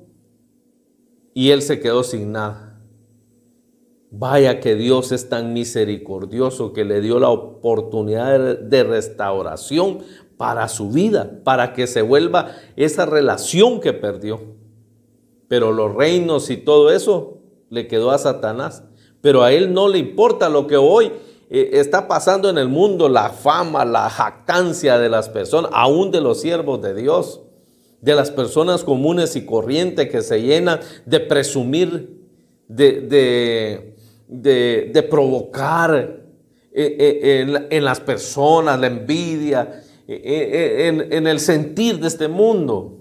Y él se quedó sin nada. Vaya que Dios es tan misericordioso que le dio la oportunidad de restauración para su vida, para que se vuelva esa relación que perdió. Pero los reinos y todo eso le quedó a Satanás. Pero a él no le importa lo que hoy está pasando en el mundo, la fama, la jactancia de las personas, aún de los siervos de Dios, de las personas comunes y corrientes que se llenan de presumir, de provocar en las personas la envidia, en el sentir de este mundo.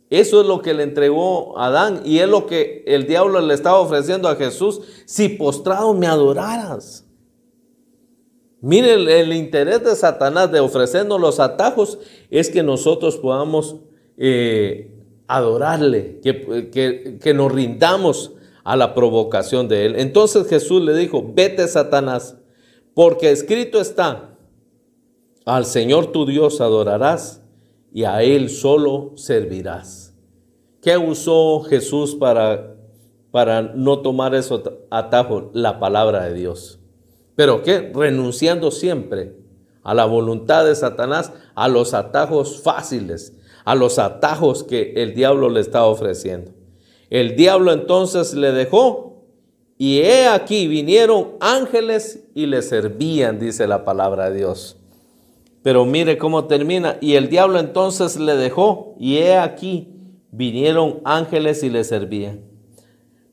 Eso es lo que le entregó a Adán y es lo que el diablo le estaba ofreciendo a Jesús. Si postrado me adoraras. Mire, el interés de Satanás de ofrecernos los atajos es que nosotros podamos adorarle, que nos rindamos a la provocación de él. Entonces Jesús le dijo, vete Satanás, porque escrito está, al Señor tu Dios adorarás y a Él solo servirás. ¿Qué usó Jesús para no tomar esos atajos? La palabra de Dios. ¿Pero qué? Renunciando siempre a la voluntad de Satanás, a los atajos fáciles, a los atajos que el diablo le estaba ofreciendo. El diablo entonces le dejó y he aquí vinieron ángeles y le servían, dice la palabra de Dios. Pero mire cómo termina. Y el diablo entonces le dejó y he aquí vinieron ángeles y le servían.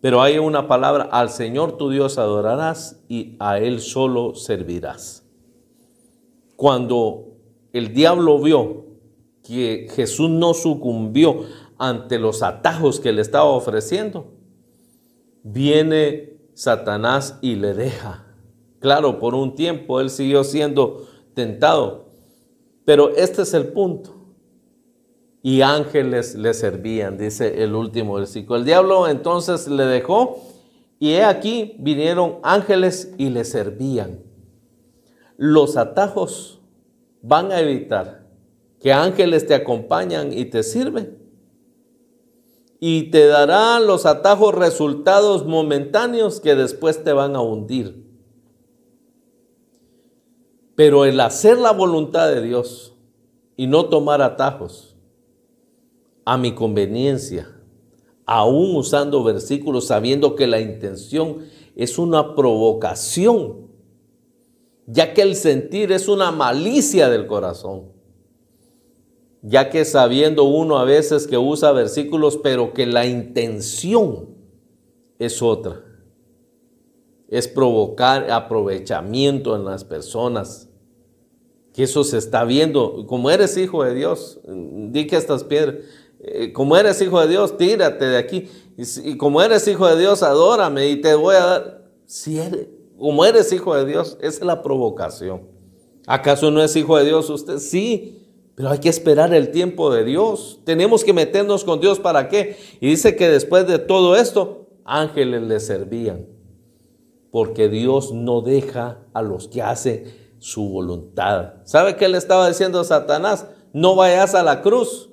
Pero hay una palabra, al Señor tu Dios adorarás y a Él solo servirás. Cuando el diablo vio que Jesús no sucumbió ante los atajos que le estaba ofreciendo, viene Satanás y le deja. Claro, por un tiempo él siguió siendo tentado, pero este es el punto. Y ángeles le servían, dice el último versículo. El diablo entonces le dejó y he aquí vinieron ángeles y le servían. Los atajos van a evitar que ángeles te acompañan y te sirven. Y te darán los atajos resultados momentáneos que después te van a hundir. Pero el hacer la voluntad de Dios y no tomar atajos a mi conveniencia, aún usando versículos, sabiendo que la intención es una provocación, ya que el sentir es una malicia del corazón, ya que sabiendo uno a veces que usa versículos, pero que la intención es otra, es provocar aprovechamiento en las personas, que eso se está viendo. Como eres hijo de Dios, di que estas piedras, como eres hijo de Dios, tírate de aquí, y como eres hijo de Dios, adórame y te voy a dar. Como eres hijo de Dios, esa es la provocación. ¿Acaso no es hijo de Dios usted? Sí, pero hay que esperar el tiempo de Dios. Tenemos que meternos con Dios. ¿Para qué? Y dice que después de todo esto, ángeles le servían, porque Dios no deja a los que hacen su voluntad. ¿Sabe qué le estaba diciendo a Satanás? No vayas a la cruz.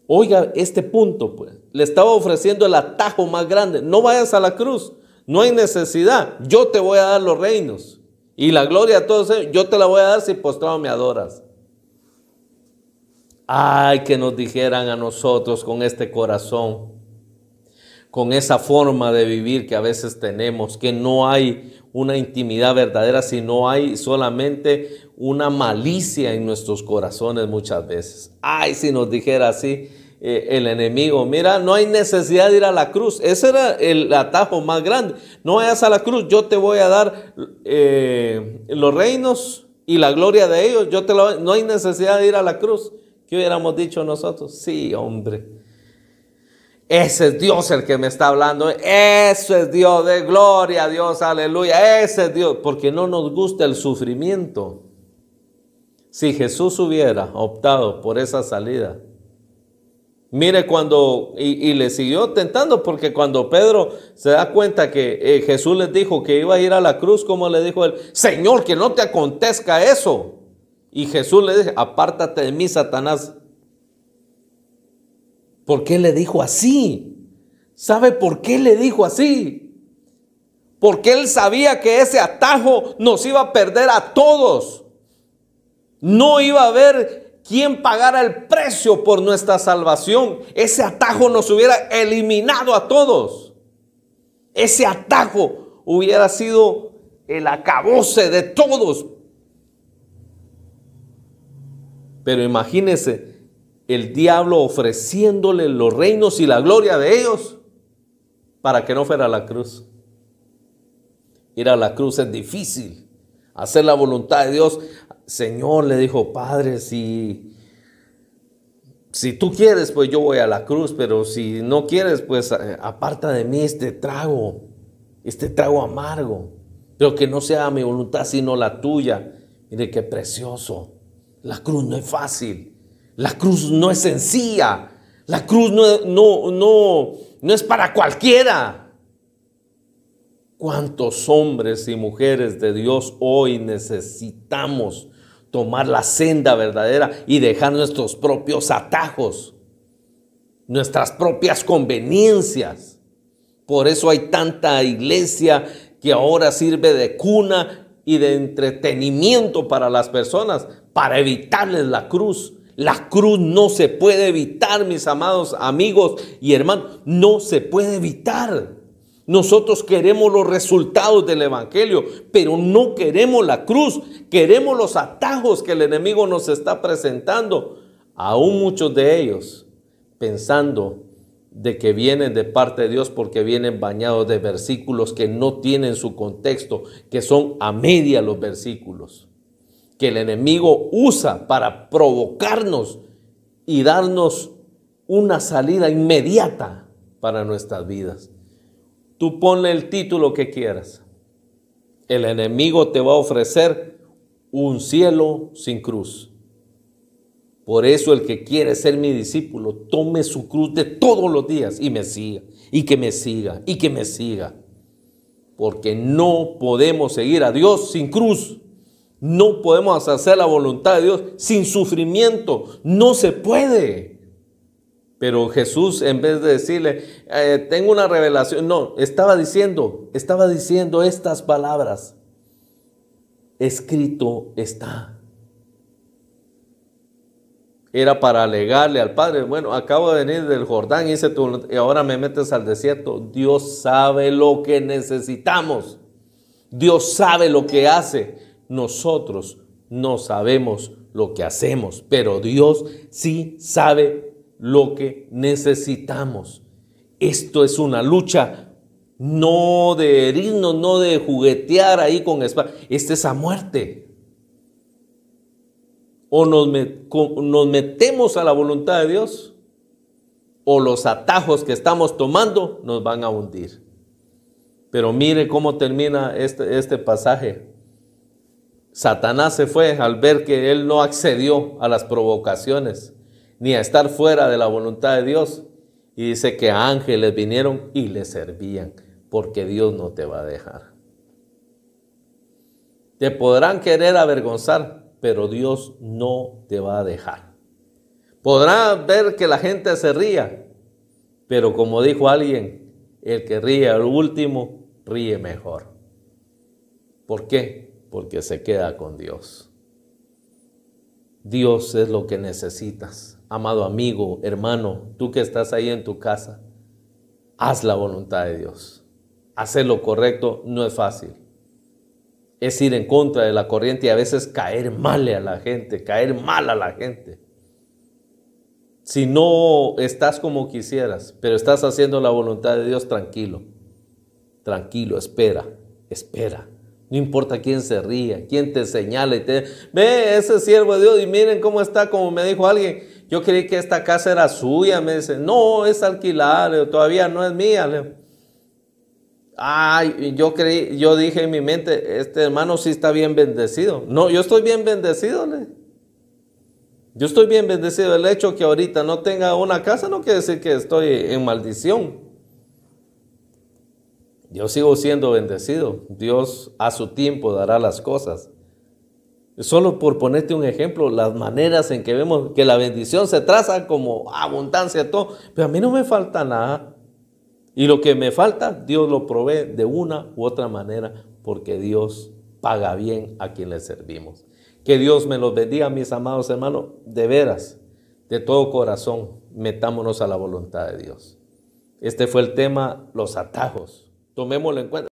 Oiga este punto, pues. Le estaba ofreciendo el atajo más grande. No vayas a la cruz. No hay necesidad. Yo te voy a dar los reinos. Y la gloria a todos ellos, yo te la voy a dar si postrado me adoras. Ay, que nos dijeran a nosotros con este corazón, con esa forma de vivir que a veces tenemos, que no hay una intimidad verdadera, sino hay solamente una malicia en nuestros corazones muchas veces. Ay, si nos dijera así el enemigo, mira, no hay necesidad de ir a la cruz. Ese era el atajo más grande. No vayas a la cruz, yo te voy a dar los reinos y la gloria de ellos. No hay necesidad de ir a la cruz. ¿Qué hubiéramos dicho nosotros? Sí, hombre. Ese es Dios el que me está hablando. Eso es Dios, de gloria a Dios, aleluya. Ese es Dios, porque no nos gusta el sufrimiento. Si Jesús hubiera optado por esa salida, mire cuando, y le siguió tentando, porque cuando Pedro se da cuenta que Jesús les dijo que iba a ir a la cruz, ¿cómo le dijo él? Señor, que no te acontezca eso. Y Jesús le dijo, apártate de mí, Satanás. ¿Por qué le dijo así? ¿Sabe por qué le dijo así? Porque él sabía que ese atajo nos iba a perder a todos. No iba a haber quien pagara el precio por nuestra salvación. Ese atajo nos hubiera eliminado a todos. Ese atajo hubiera sido el acabose de todos. Pero imagínense el diablo ofreciéndole los reinos y la gloria de ellos para que no fuera a la cruz. Ir a la cruz es difícil. Hacer la voluntad de Dios. Señor, le dijo, Padre, si tú quieres, pues yo voy a la cruz, pero si no quieres, pues aparta de mí este trago amargo, pero que no sea mi voluntad sino la tuya. Mire qué precioso. La cruz no es fácil. La cruz no es sencilla. La cruz no es para cualquiera. ¿Cuántos hombres y mujeres de Dios hoy necesitamos tomar la senda verdadera y dejar nuestros propios atajos, nuestras propias conveniencias? Por eso hay tanta iglesia que ahora sirve de cuna y de entretenimiento para las personas, para evitarles la cruz. La cruz no se puede evitar, mis amados amigos y hermanos, no se puede evitar. Nosotros queremos los resultados del evangelio, pero no queremos la cruz, queremos los atajos que el enemigo nos está presentando. Aún muchos de ellos pensando de que vienen de parte de Dios porque vienen bañados de versículos que no tienen su contexto, que son a media los versículos, que el enemigo usa para provocarnos y darnos una salida inmediata para nuestras vidas. Tú ponle el título que quieras. El enemigo te va a ofrecer un cielo sin cruz. Por eso el que quiere ser mi discípulo, tome su cruz de todos los días y me siga, y que me siga, y que me siga. Porque no podemos seguir a Dios sin cruz. No podemos hacer la voluntad de Dios sin sufrimiento. No se puede. Pero Jesús, en vez de decirle, tengo una revelación, no, estaba diciendo estas palabras. Escrito está. Era para alegarle al Padre, bueno, acabo de venir del Jordán, y ahora me metes al desierto. Dios sabe lo que necesitamos. Dios sabe lo que hace. Nosotros no sabemos lo que hacemos, pero Dios sí sabe lo que necesitamos. Esto es una lucha, no de herirnos, no de juguetear ahí con espada. Esta es a muerte. O nos metemos a la voluntad de Dios, o los atajos que estamos tomando nos van a hundir. Pero mire cómo termina este pasaje. Satanás se fue al ver que él no accedió a las provocaciones, ni a estar fuera de la voluntad de Dios. Y dice que ángeles vinieron y le servían, porque Dios no te va a dejar. Te podrán querer avergonzar, pero Dios no te va a dejar. Podrán ver que la gente se ría, pero como dijo alguien, el que ríe al último, ríe mejor. ¿Por qué? Porque se queda con Dios. Dios es lo que necesitas. Amado amigo, hermano, tú que estás ahí en tu casa, haz la voluntad de Dios. Hacer lo correcto no es fácil. Es ir en contra de la corriente y a veces caer mal a la gente. Si no estás como quisieras, pero estás haciendo la voluntad de Dios, tranquilo. Tranquilo, espera. No importa quién se ría, quién te señala y te ve ese siervo de Dios y miren cómo está, como me dijo alguien. Yo creí que esta casa era suya, me dice, no, es alquilada, todavía no es mía. Ay, yo dije en mi mente, este hermano sí está bien bendecido. No, yo estoy bien bendecido. Yo estoy bien bendecido. El hecho que ahorita no tenga una casa no quiere decir que estoy en maldición. Yo sigo siendo bendecido. Dios a su tiempo dará las cosas. Solo por ponerte un ejemplo, las maneras en que vemos que la bendición se traza como abundancia, todo. Pero a mí no me falta nada. Y lo que me falta, Dios lo provee de una u otra manera, porque Dios paga bien a quien le servimos. Que Dios me los bendiga, mis amados hermanos, de veras, de todo corazón, metámonos a la voluntad de Dios. Este fue el tema, los atajos. Tomémoslo en cuenta.